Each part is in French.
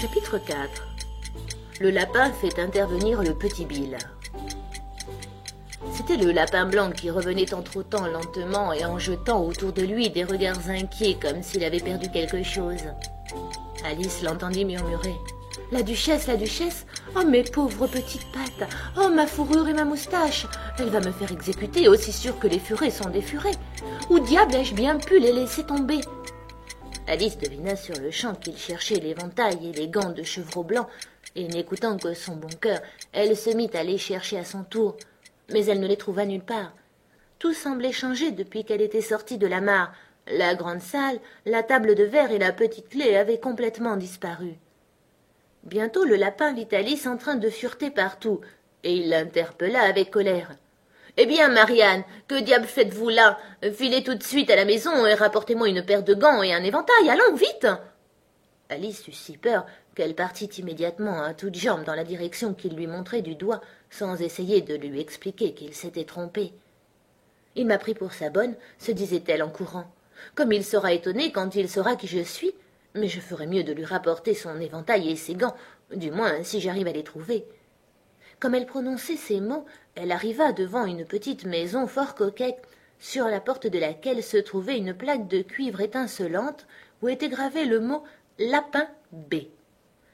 Chapitre 4. Le lapin fait intervenir le petit Bill. C'était le lapin blanc qui revenait en trottant lentement et en jetant autour de lui des regards inquiets comme s'il avait perdu quelque chose. Alice l'entendit murmurer. « La duchesse, oh mes pauvres petites pattes, oh ma fourrure et ma moustache, elle va me faire exécuter aussi sûr que les furets sont des furets. Où diable ai-je bien pu les laisser tomber ?» Alice devina sur le champ qu'il cherchait l'éventail et les gants de chevreau blanc, et n'écoutant que son bon cœur, elle se mit à les chercher à son tour. Mais elle ne les trouva nulle part. Tout semblait changer depuis qu'elle était sortie de la mare. La grande salle, la table de verre et la petite clé avaient complètement disparu. Bientôt le lapin vit Alice en train de fureter partout, et il l'interpella avec colère. « Eh bien, Marianne, que diable faites-vous là? Filez tout de suite à la maison et rapportez-moi une paire de gants et un éventail. Allons, vite !» Alice eut si peur qu'elle partit immédiatement à toutes jambes dans la direction qu'il lui montrait du doigt, sans essayer de lui expliquer qu'il s'était trompé. « Il m'a pris pour sa bonne, » se disait-elle en courant. « Comme il sera étonné quand il saura qui je suis, mais je ferai mieux de lui rapporter son éventail et ses gants, du moins si j'arrive à les trouver. » Comme elle prononçait ces mots, elle arriva devant une petite maison fort coquette, sur la porte de laquelle se trouvait une plaque de cuivre étincelante où était gravé le mot « Lapin B ».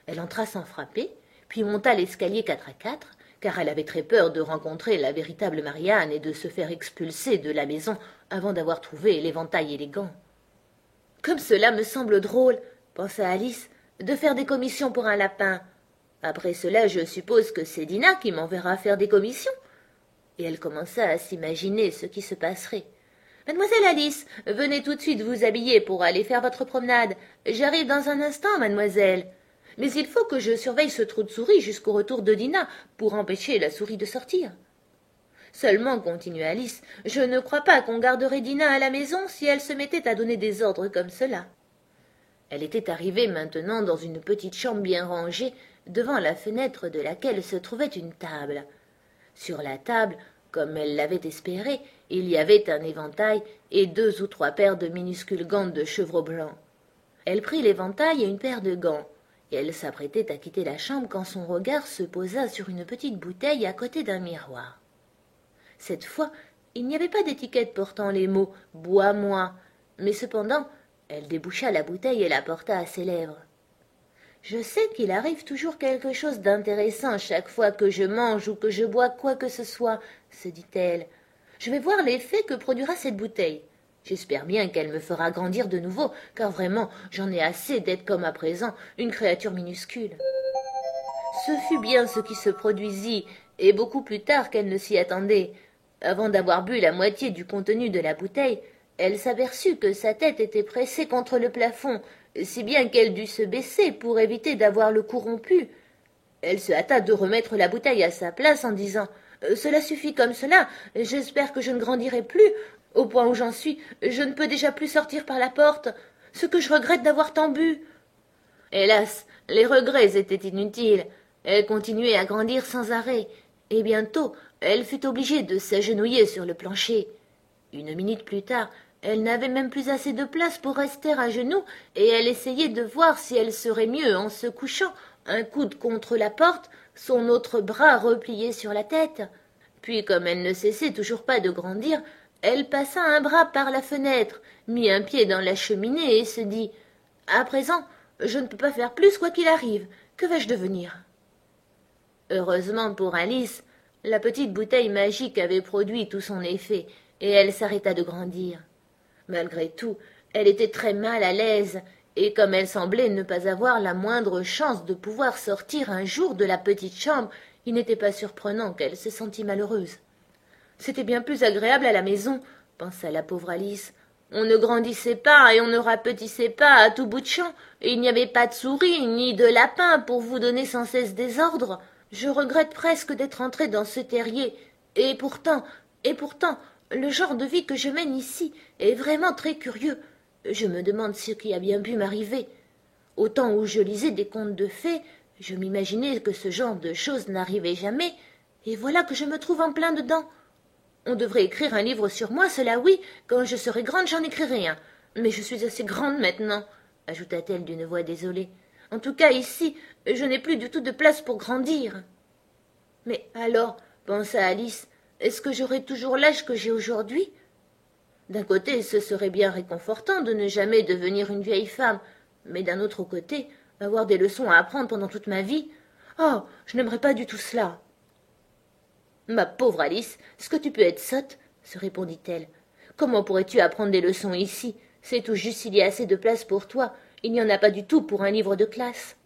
Elle entra sans frapper, puis monta l'escalier 4 à 4, car elle avait très peur de rencontrer la véritable Marianne et de se faire expulser de la maison avant d'avoir trouvé l'éventail et les gants. « Comme cela me semble drôle, » pensa Alice, « de faire des commissions pour un lapin. Après cela, je suppose que c'est Dinah qui m'enverra faire des commissions. » Et elle commença à s'imaginer ce qui se passerait. « Mademoiselle Alice, venez tout de suite vous habiller pour aller faire votre promenade. J'arrive dans un instant, mademoiselle. Mais il faut que je surveille ce trou de souris jusqu'au retour de Dinah pour empêcher la souris de sortir. » Seulement, continua Alice, je ne crois pas qu'on garderait Dinah à la maison si elle se mettait à donner des ordres comme cela. Elle était arrivée maintenant dans une petite chambre bien rangée, devant la fenêtre de laquelle se trouvait une table. Sur la table, comme elle l'avait espéré, il y avait un éventail et 2 ou 3 paires de minuscules gants de chevreau blanc. Elle prit l'éventail et une paire de gants, et elle s'apprêtait à quitter la chambre quand son regard se posa sur une petite bouteille à côté d'un miroir. Cette fois, il n'y avait pas d'étiquette portant les mots « Bois-moi », mais cependant, elle déboucha la bouteille et la porta à ses lèvres. « Je sais qu'il arrive toujours quelque chose d'intéressant chaque fois que je mange ou que je bois quoi que ce soit, » se dit-elle. « Je vais voir l'effet que produira cette bouteille. J'espère bien qu'elle me fera grandir de nouveau, car vraiment, j'en ai assez d'être comme à présent, une créature minuscule. » Ce fut bien ce qui se produisit, et beaucoup plus tard qu'elle ne s'y attendait. Avant d'avoir bu la moitié du contenu de la bouteille, elle s'aperçut que sa tête était pressée contre le plafond, si bien qu'elle dut se baisser pour éviter d'avoir le cou rompu. Elle se hâta de remettre la bouteille à sa place en disant « Cela suffit comme cela, j'espère que je ne grandirai plus. Au point où j'en suis, je ne peux déjà plus sortir par la porte. Ce que je regrette d'avoir tant bu. » Hélas, les regrets étaient inutiles. Elle continuait à grandir sans arrêt, et bientôt elle fut obligée de s'agenouiller sur le plancher. Une minute plus tard, elle n'avait même plus assez de place pour rester à genoux, et elle essayait de voir si elle serait mieux en se couchant, un coude contre la porte, son autre bras replié sur la tête. Puis, comme elle ne cessait toujours pas de grandir, elle passa un bras par la fenêtre, mit un pied dans la cheminée et se dit « À présent, je ne peux pas faire plus quoi qu'il arrive. Que vais-je devenir ?» Heureusement pour Alice, la petite bouteille magique avait produit tout son effet, et elle s'arrêta de grandir. Malgré tout, elle était très mal à l'aise, et comme elle semblait ne pas avoir la moindre chance de pouvoir sortir un jour de la petite chambre, il n'était pas surprenant qu'elle se sentît malheureuse. C'était bien plus agréable à la maison, pensa la pauvre Alice. On ne grandissait pas et on ne rapetissait pas à tout bout de champ, et il n'y avait pas de souris ni de lapins pour vous donner sans cesse des ordres. Je regrette presque d'être entrée dans ce terrier, et pourtant, le genre de vie que je mène ici est vraiment très curieux. Je me demande ce qui a bien pu m'arriver. Au temps où je lisais des contes de fées, je m'imaginais que ce genre de choses n'arrivait jamais, et voilà que je me trouve en plein dedans. On devrait écrire un livre sur moi, cela oui, quand je serai grande j'en écrirai un. Mais je suis assez grande maintenant, ajouta-t-elle d'une voix désolée. En tout cas, ici, je n'ai plus du tout de place pour grandir. Mais alors, pensa Alice, est-ce que j'aurai toujours l'âge que j'ai aujourd'hui? D'un côté, ce serait bien réconfortant de ne jamais devenir une vieille femme, mais d'un autre côté, avoir des leçons à apprendre pendant toute ma vie. Oh, je n'aimerais pas du tout cela. Ma pauvre Alice, est-ce que tu peux être sotte? Se répondit-elle. Comment pourrais-tu apprendre des leçons ici? C'est tout juste s'il y a assez de place pour toi. Il n'y en a pas du tout pour un livre de classe.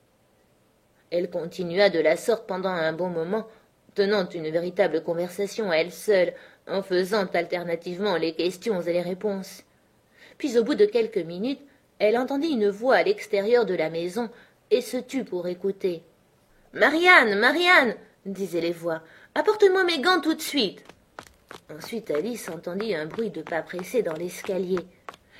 Elle continua de la sorte pendant un bon moment, tenant une véritable conversation à elle seule, en faisant alternativement les questions et les réponses. Puis au bout de quelques minutes, elle entendit une voix à l'extérieur de la maison et se tut pour écouter. « Marianne, Marianne !» disaient les voix. « Apporte-moi mes gants tout de suite !» Ensuite Alice entendit un bruit de pas pressés dans l'escalier.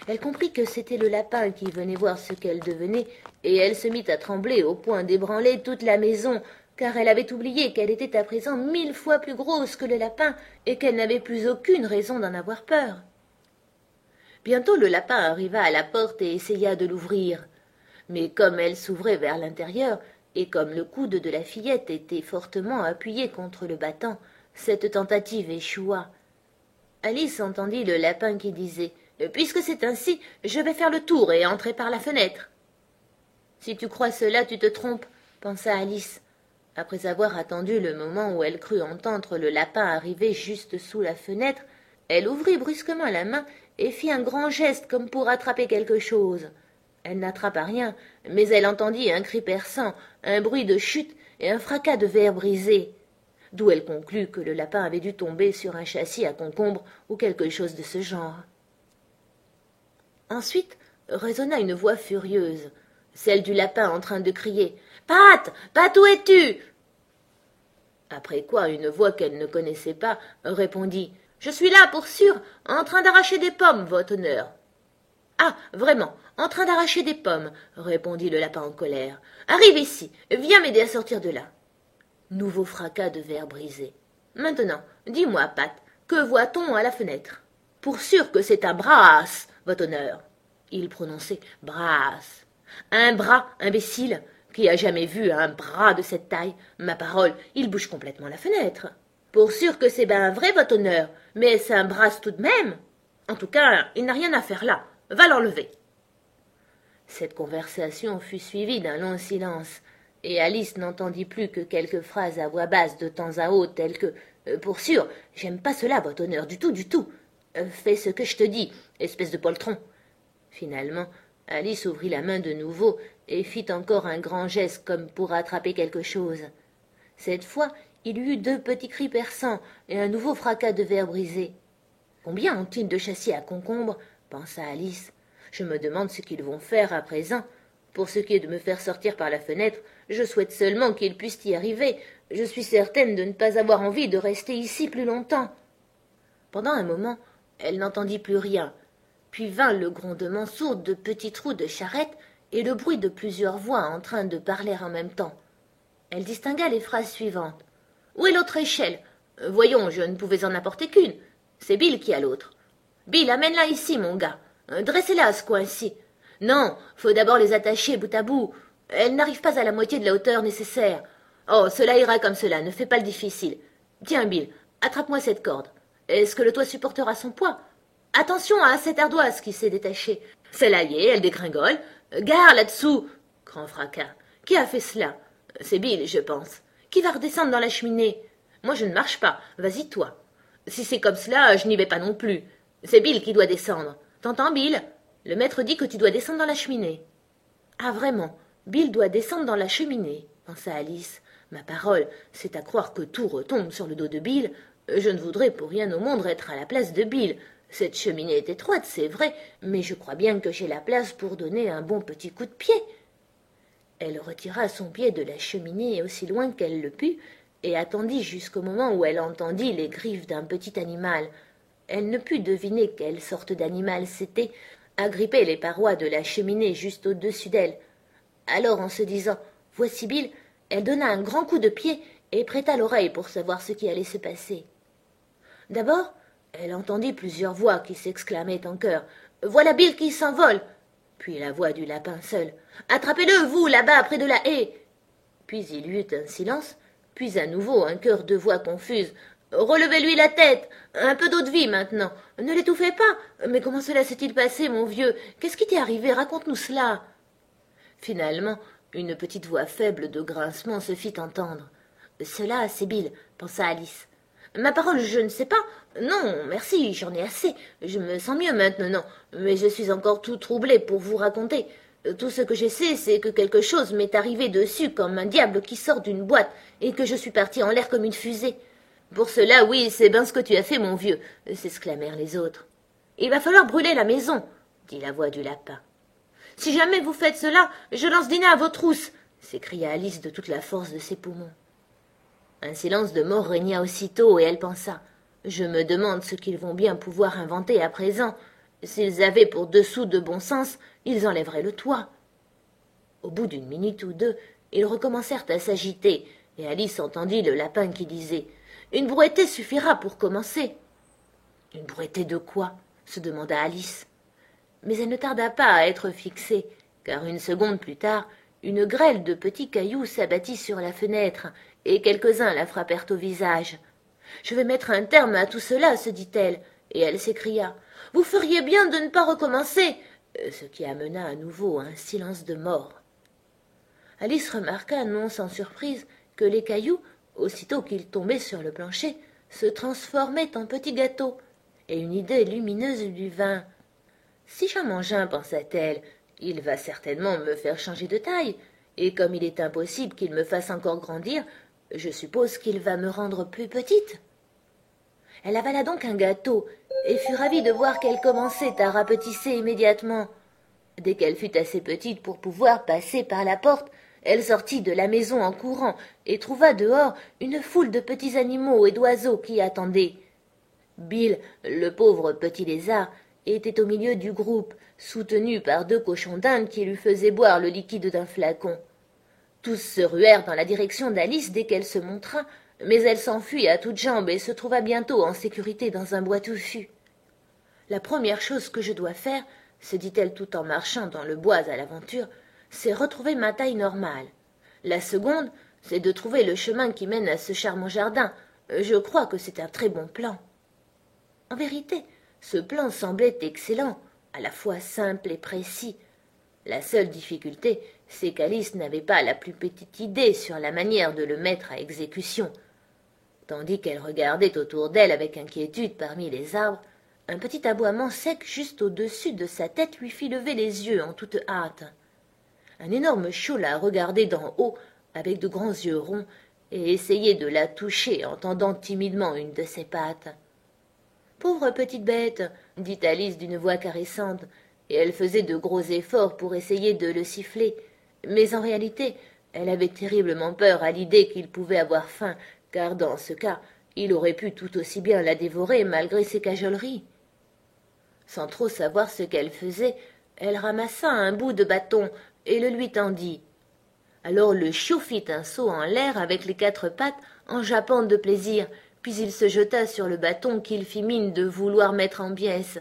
Elle comprit que c'était le lapin qui venait voir ce qu'elle devenait, et elle se mit à trembler au point d'ébranler toute la maison, car elle avait oublié qu'elle était à présent 1000 fois plus grosse que le lapin, et qu'elle n'avait plus aucune raison d'en avoir peur. Bientôt le lapin arriva à la porte et essaya de l'ouvrir. Mais comme elle s'ouvrait vers l'intérieur, et comme le coude de la fillette était fortement appuyé contre le battant, cette tentative échoua. Alice entendit le lapin qui disait « Puisque c'est ainsi, je vais faire le tour et entrer par la fenêtre. » « Si tu crois cela, tu te trompes, » pensa Alice. Après avoir attendu le moment où elle crut entendre le lapin arriver juste sous la fenêtre, elle ouvrit brusquement la main et fit un grand geste comme pour attraper quelque chose. Elle n'attrapa rien, mais elle entendit un cri perçant, un bruit de chute et un fracas de verre brisé, d'où elle conclut que le lapin avait dû tomber sur un châssis à concombre ou quelque chose de ce genre. Ensuite résonna une voix furieuse, celle du lapin en train de crier « Pat, Pat, où es-tu » Après quoi une voix qu'elle ne connaissait pas répondit « Je suis là, pour sûr, en train d'arracher des pommes, votre honneur. »« Ah, vraiment, en train d'arracher des pommes, » répondit le lapin en colère. « Arrive ici, viens m'aider à sortir de là. » Nouveau fracas de verre brisé. « Maintenant, dis-moi, Pat, que voit-on à la fenêtre ?»« Pour sûr que c'est un brasse, votre honneur. » Il prononçait « brasse. » Un bras, imbécile. Qui a jamais vu un bras de cette taille? Ma parole, il bouge complètement la fenêtre. Pour sûr que c'est ben vrai, votre honneur, mais c'est un brasse tout de même. En tout cas, il n'a rien à faire là. Va l'enlever. Cette conversation fut suivie d'un long silence, et Alice n'entendit plus que quelques phrases à voix basse de temps à autre, telles que pour sûr, j'aime pas cela, votre honneur, du tout, du tout. Fais ce que je te dis, espèce de poltron. » Finalement, Alice ouvrit la main de nouveau et fit encore un grand geste comme pour attraper quelque chose. Cette fois, il y eut 2 petits cris perçants et un nouveau fracas de verre brisé. « Combien ont-ils de châssis à concombre ?» pensa Alice. « Je me demande ce qu'ils vont faire à présent. Pour ce qui est de me faire sortir par la fenêtre, je souhaite seulement qu'ils puissent y arriver. Je suis certaine de ne pas avoir envie de rester ici plus longtemps. » Pendant un moment, elle n'entendit plus rien. Puis vint le grondement sourd de petits trous de charrette et le bruit de plusieurs voix en train de parler en même temps. Elle distingua les phrases suivantes. « Où est l'autre échelle? Voyons, je ne pouvais en apporter qu'une. C'est Bill qui a l'autre. Bill, amène-la ici, mon gars. Dressez-la à ce coin-ci. Non, faut d'abord les attacher bout à bout. Elles n'arrivent pas à la moitié de la hauteur nécessaire. Oh, cela ira comme cela, ne fais pas le difficile. Tiens, Bill, attrape-moi cette corde. Est-ce que le toit supportera son poids? Attention à cette ardoise qui s'est détachée. Celle-là y est, elle dégringole. Gare là-dessous. Grand fracas. Qui a fait cela? C'est Bill, je pense. Qui va redescendre dans la cheminée? Moi, je ne marche pas. Vas-y, toi. Si c'est comme cela, je n'y vais pas non plus. C'est Bill qui doit descendre. T'entends, Bill? Le maître dit que tu dois descendre dans la cheminée. Ah, vraiment? Bill doit descendre dans la cheminée, pensa Alice. Ma parole, c'est à croire que tout retombe sur le dos de Bill. Je ne voudrais pour rien au monde être à la place de Bill. Cette cheminée est étroite, c'est vrai, mais je crois bien que j'ai la place pour donner un bon petit coup de pied. Elle retira son pied de la cheminée aussi loin qu'elle le put, et attendit jusqu'au moment où elle entendit les griffes d'un petit animal. Elle ne put deviner quelle sorte d'animal c'était, agrippé les parois de la cheminée juste au-dessus d'elle. Alors, en se disant « Voici Bill », elle donna un grand coup de pied et prêta l'oreille pour savoir ce qui allait se passer. D'abord, elle entendit plusieurs voix qui s'exclamaient en chœur « Voilà Bill qui s'envole !» Puis la voix du lapin seul. « Attrapez-le, vous, là-bas, près de la haie !» Puis il y eut un silence, puis à nouveau un chœur de voix confuses. « Relevez-lui la tête! Un peu d'eau de vie, maintenant! Ne l'étouffez pas! Mais comment cela s'est-il passé, mon vieux? Qu'est-ce qui t'est arrivé? Raconte-nous cela !» Finalement, une petite voix faible de grincement se fit entendre. « Cela, c'est Bill, » pensa Alice. « Ma parole, je ne sais pas. Non, merci, j'en ai assez. Je me sens mieux maintenant, mais je suis encore tout troublée pour vous raconter. Tout ce que je sais, c'est que quelque chose m'est arrivé dessus comme un diable qui sort d'une boîte et que je suis partie en l'air comme une fusée. Pour cela, oui, c'est bien ce que tu as fait, mon vieux, s'exclamèrent les autres. Il va falloir brûler la maison, dit la voix du lapin. Si jamais vous faites cela, je lance Dina à vos trousses, s'écria Alice de toute la force de ses poumons. Un silence de mort régna aussitôt, et elle pensa. Je me demande ce qu'ils vont bien pouvoir inventer à présent. S'ils avaient pour 2 sous de bon sens, ils enlèveraient le toit. Au bout d'une minute ou deux, ils recommencèrent à s'agiter, et Alice entendit le lapin qui disait « Une brouettée suffira pour commencer. » « Une brouettée de quoi ?» se demanda Alice. Mais elle ne tarda pas à être fixée, car une seconde plus tard, une grêle de petits cailloux s'abattit sur la fenêtre, et quelques-uns la frappèrent au visage. « Je vais mettre un terme à tout cela, se dit-elle, et elle s'écria « Vous feriez bien de ne pas recommencer !» ce qui amena à nouveau un silence de mort. Alice remarqua, non sans surprise, que les cailloux, aussitôt qu'ils tombaient sur le plancher, se transformaient en petits gâteaux, et une idée lumineuse lui vint. « Si j'en mange un, pensa-t-elle, il va certainement me faire changer de taille, et comme il est impossible qu'il me fasse encore grandir, je suppose qu'il va me rendre plus petite. » Elle avala donc un gâteau, et fut ravie de voir qu'elle commençait à rapetisser immédiatement. Dès qu'elle fut assez petite pour pouvoir passer par la porte, elle sortit de la maison en courant et trouva dehors une foule de petits animaux et d'oiseaux qui attendaient. Bill, le pauvre petit lézard, était au milieu du groupe, soutenu par 2 cochons d'Inde qui lui faisaient boire le liquide d'un flacon. Tous se ruèrent dans la direction d'Alice dès qu'elle se montra, mais elle s'enfuit à toutes jambes et se trouva bientôt en sécurité dans un bois touffu. « La première chose que je dois faire, se dit-elle tout en marchant dans le bois à l'aventure, c'est retrouver ma taille normale. La seconde, c'est de trouver le chemin qui mène à ce charmant jardin. Je crois que c'est un très bon plan. » En vérité, ce plan semblait excellent, à la fois simple et précis. La seule difficulté, c'est qu'Alice n'avait pas la plus petite idée sur la manière de le mettre à exécution. Tandis qu'elle regardait autour d'elle avec inquiétude parmi les arbres, un petit aboiement sec juste au-dessus de sa tête lui fit lever les yeux en toute hâte. Un énorme chiot la regardait d'en haut avec de grands yeux ronds et essayait de la toucher en tendant timidement une de ses pattes. « Pauvre petite bête !» dit Alice d'une voix caressante, et elle faisait de gros efforts pour essayer de le siffler. Mais en réalité, elle avait terriblement peur à l'idée qu'il pouvait avoir faim, car dans ce cas, il aurait pu tout aussi bien la dévorer malgré ses cajoleries. Sans trop savoir ce qu'elle faisait, elle ramassa un bout de bâton et le lui tendit. Alors le chiot fit un saut en l'air avec les 4 pattes en jappant de plaisir, puis il se jeta sur le bâton qu'il fit mine de vouloir mettre en pièces.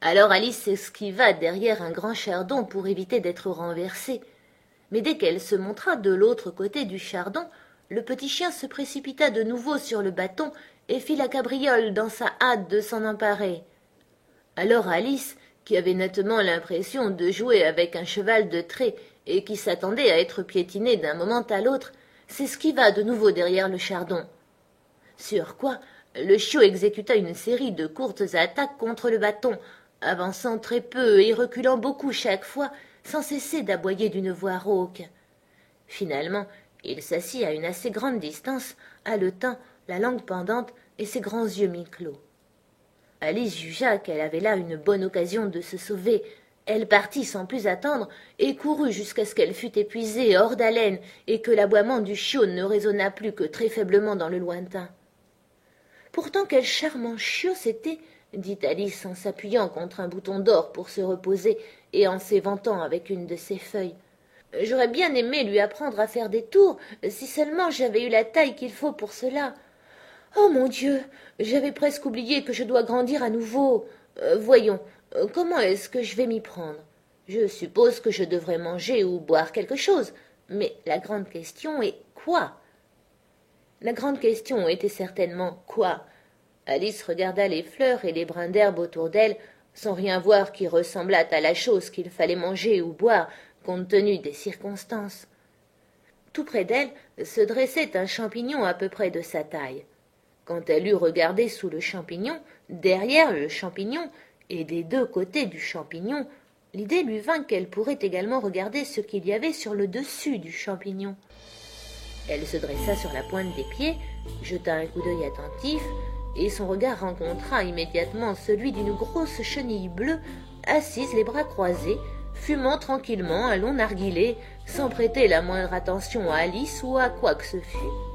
Alors Alice s'esquiva derrière un grand chardon pour éviter d'être renversée. Mais dès qu'elle se montra de l'autre côté du chardon, le petit chien se précipita de nouveau sur le bâton et fit la cabriole dans sa hâte de s'en emparer. Alors Alice, qui avait nettement l'impression de jouer avec un cheval de trait et qui s'attendait à être piétinée d'un moment à l'autre, s'esquiva de nouveau derrière le chardon. Sur quoi, le chiot exécuta une série de courtes attaques contre le bâton, avançant très peu et reculant beaucoup chaque fois, sans cesser d'aboyer d'une voix rauque. Finalement, il s'assit à une assez grande distance, haletant, la langue pendante et ses grands yeux mi-clos. Alice jugea qu'elle avait là une bonne occasion de se sauver. Elle partit sans plus attendre et courut jusqu'à ce qu'elle fût épuisée, hors d'haleine, et que l'aboiement du chiot ne résonna plus que très faiblement dans le lointain. « Pourtant, quel charmant chiot c'était !» dit Alice en s'appuyant contre un bouton d'or pour se reposer et en s'éventant avec une de ses feuilles. « J'aurais bien aimé lui apprendre à faire des tours, si seulement j'avais eu la taille qu'il faut pour cela. Oh mon Dieu, j'avais presque oublié que je dois grandir à nouveau. Voyons, comment est-ce que je vais m'y prendre ? Je suppose que je devrais manger ou boire quelque chose, mais la grande question est quoi? La grande question était certainement quoi? Alice regarda les fleurs et les brins d'herbe autour d'elle, sans rien voir qui ressemblât à la chose qu'il fallait manger ou boire, compte tenu des circonstances. Tout près d'elle se dressait un champignon à peu près de sa taille. Quand elle eut regardé sous le champignon, derrière le champignon, et des deux côtés du champignon, l'idée lui vint qu'elle pourrait également regarder ce qu'il y avait sur le dessus du champignon. Elle se dressa sur la pointe des pieds, jeta un coup d'œil attentif, et son regard rencontra immédiatement celui d'une grosse chenille bleue, assise les bras croisés, fumant tranquillement un long narguilé, sans prêter la moindre attention à Alice ou à quoi que ce fût.